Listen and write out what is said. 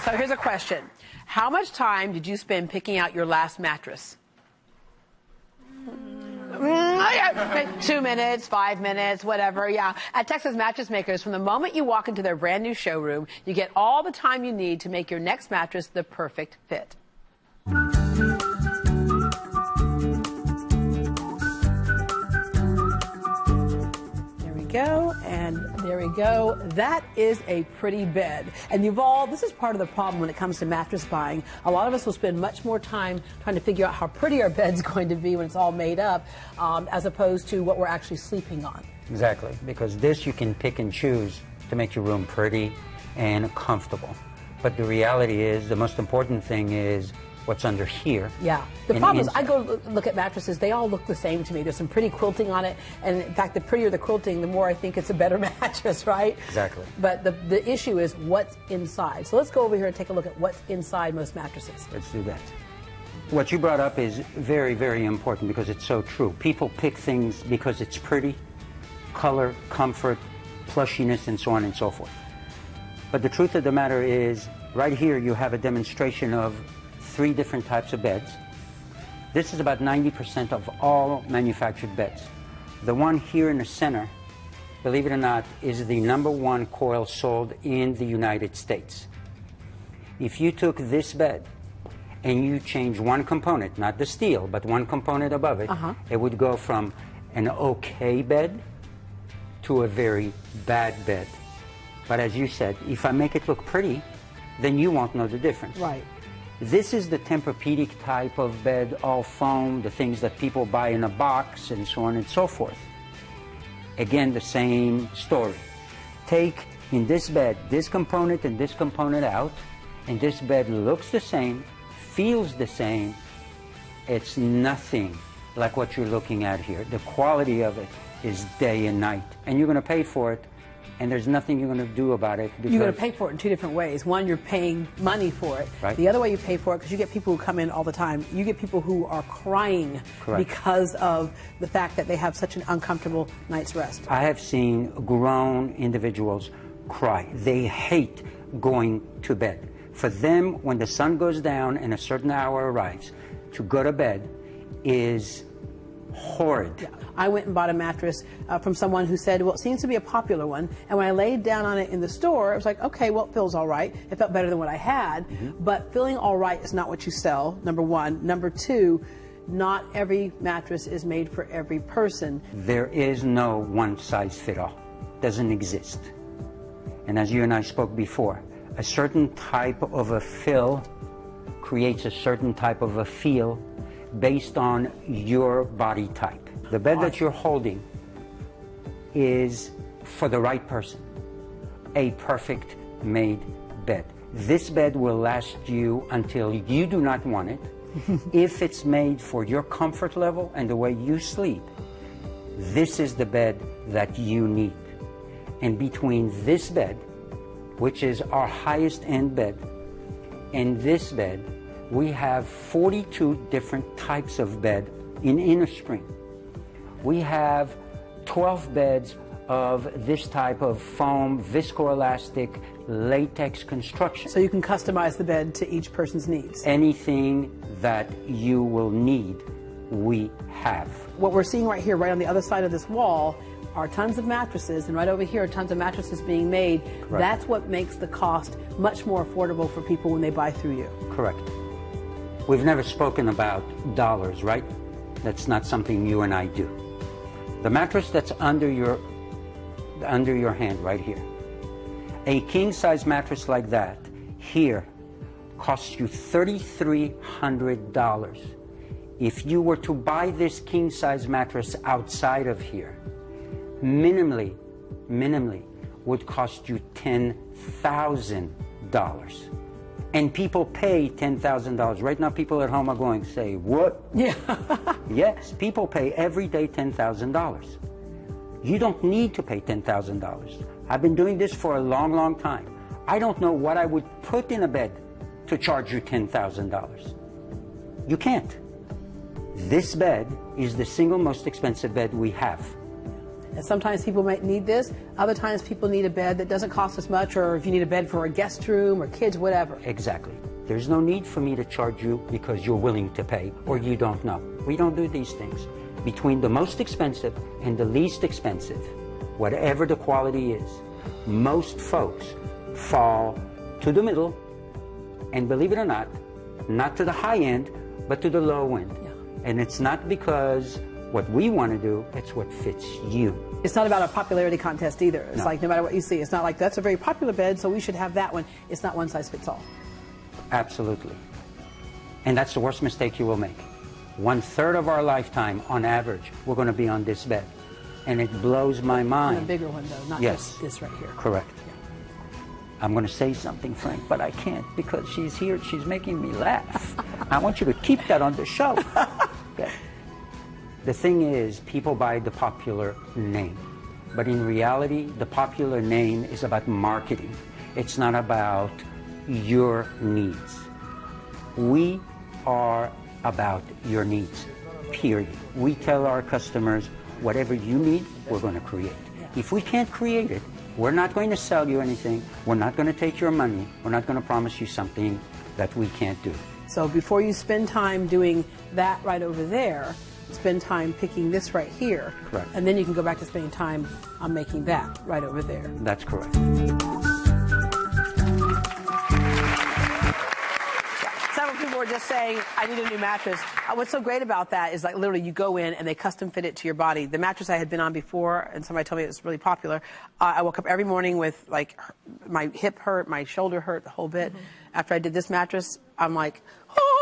So here's a question. How much time did you spend picking out your last mattress? 2 minutes, 5 minutes, whatever, yeah. At Texas Mattress Makers, from the moment you walk into their brand new showroom, you get all the time you need to make your next mattress the perfect fit. Go, and there we go. That is a pretty bed. And this is part of the problem when it comes to mattress buying. A lot of us will spend much more time trying to figure out how pretty our bed's going to be when it's all made up, as opposed to what we're actually sleeping on. Exactly, because this you can pick and choose to make your room pretty and comfortable. But the reality is, the most important thing is what's under here. Yeah. The problem is, I go look at mattresses, they all look the same to me. There's some pretty quilting on it, and in fact, the prettier the quilting, the more I think it's a better mattress, right? Exactly. But the issue is what's inside. So let's go over here and take a look at what's inside most mattresses. Let's do that. What you brought up is very, very important because it's so true. People pick things because it's pretty, color, comfort, plushiness, and so on and so forth. But the truth of the matter is, right here you have a demonstration of 3 different types of beds. This is about 90% of all manufactured beds. The one here in the center, believe it or not, is the #1 coil sold in the United States. If you took this bed and you change one component, not the steel, but one component above it, it would go from an okay bed to a very bad bed. But as you said, if I make it look pretty, then you won't know the difference. Right. This is the Tempur-Pedic type of bed, all foam, the things that people buy in a box, and so on and so forth. Again, the same story. Take, in this bed, this component and this component out, and this bed looks the same, feels the same. It's nothing like what you're looking at here. The quality of it is day and night, and you're going to pay for it. And there's nothing you're going to do about it. You're going to pay for it in 2 different ways. One, you're paying money for it. Right. The other way you pay for it, because you get people who come in all the time, you get people who are crying Correct. because of the fact that they have such an uncomfortable night's rest. I have seen grown individuals cry. They hate going to bed. For them, when the sun goes down and a certain hour arrives, to go to bed is horrid. Yeah. I went and bought a mattress from someone who said, well, it seems to be a popular one. And when I laid down on it in the store, I was like, okay, well, it feels all right. It felt better than what I had. But feeling all right is not what you sell, #1. #2, not every mattress is made for every person. There is no one size fit all. Doesn't exist. And as you and I spoke before, a certain type of a fill creates a certain type of a feel based on your body type. The bed that you're holding is for the right person, a perfect made bed. This bed will last you until you do not want it. If it's made for your comfort level and the way you sleep, this is the bed that you need. And between this bed, which is our highest end bed, and this bed, we have 42 different types of bed in innerspring. We have 12 beds of this type of foam, viscoelastic, latex construction. So you can customize the bed to each person's needs. Anything that you will need, we have. What we're seeing right here, right on the other side of this wall, are tons of mattresses, and right over here are tons of mattresses being made. Correct. That's what makes the cost much more affordable for people when they buy through you. Correct. We've never spoken about dollars, right? That's not something you and I do. The mattress that's under your hand right here, a king-size mattress like that here costs you $3,300. If you were to buy this king-size mattress outside of here, minimally would cost you $10,000. And people pay $10,000. Right now, people at home are going to say, what? Yeah. Yes, people pay every day $10,000. You don't need to pay $10,000. I've been doing this for a long, long time. I don't know what I would put in a bed to charge you $10,000. You can't. This bed is the single most expensive bed we have. And sometimes people might need this. Other times people need a bed that doesn't cost as much, or if you need a bed for a guest room or kids, whatever. Exactly. There's no need for me to charge you because you're willing to pay or you don't know. We don't do these things. Between the most expensive and the least expensive, whatever the quality is, most folks fall to the middle, and believe it or not to the high end, but to the low end. Yeah. And it's not because what we want to do, it's what fits you. It's not about a popularity contest either. It's No. like no matter what you see, it's not like that's a very popular bed, so we should have that one. It's not one size fits all. Absolutely. And that's the worst mistake you will make. 1/3 of our lifetime, on average, we're going to be on this bed. And it blows my mind. On a bigger one, though, not Yes. just this right here. Correct. Yeah. I'm going to say something, Frank, but I can't because she's here. She's making me laugh. I want you to keep that on the show. Okay. The thing is, people buy the popular name. But in reality, the popular name is about marketing. It's not about your needs. We are about your needs, period. We tell our customers, whatever you need, we're going to create. If we can't create it, we're not going to sell you anything. We're not going to take your money. We're not going to promise you something that we can't do. So before you spend time doing that right over there, spend time picking this right here. Correct. And then you can go back to spending time on making that right over there. That's correct. Several people were just saying, I need a new mattress. What's so great about that is like literally you go in and they custom fit it to your body. The mattress I had been on before, and somebody told me it was really popular, I woke up every morning with like my hip hurt, my shoulder hurt, the whole bit. After I did this mattress, I'm like, oh,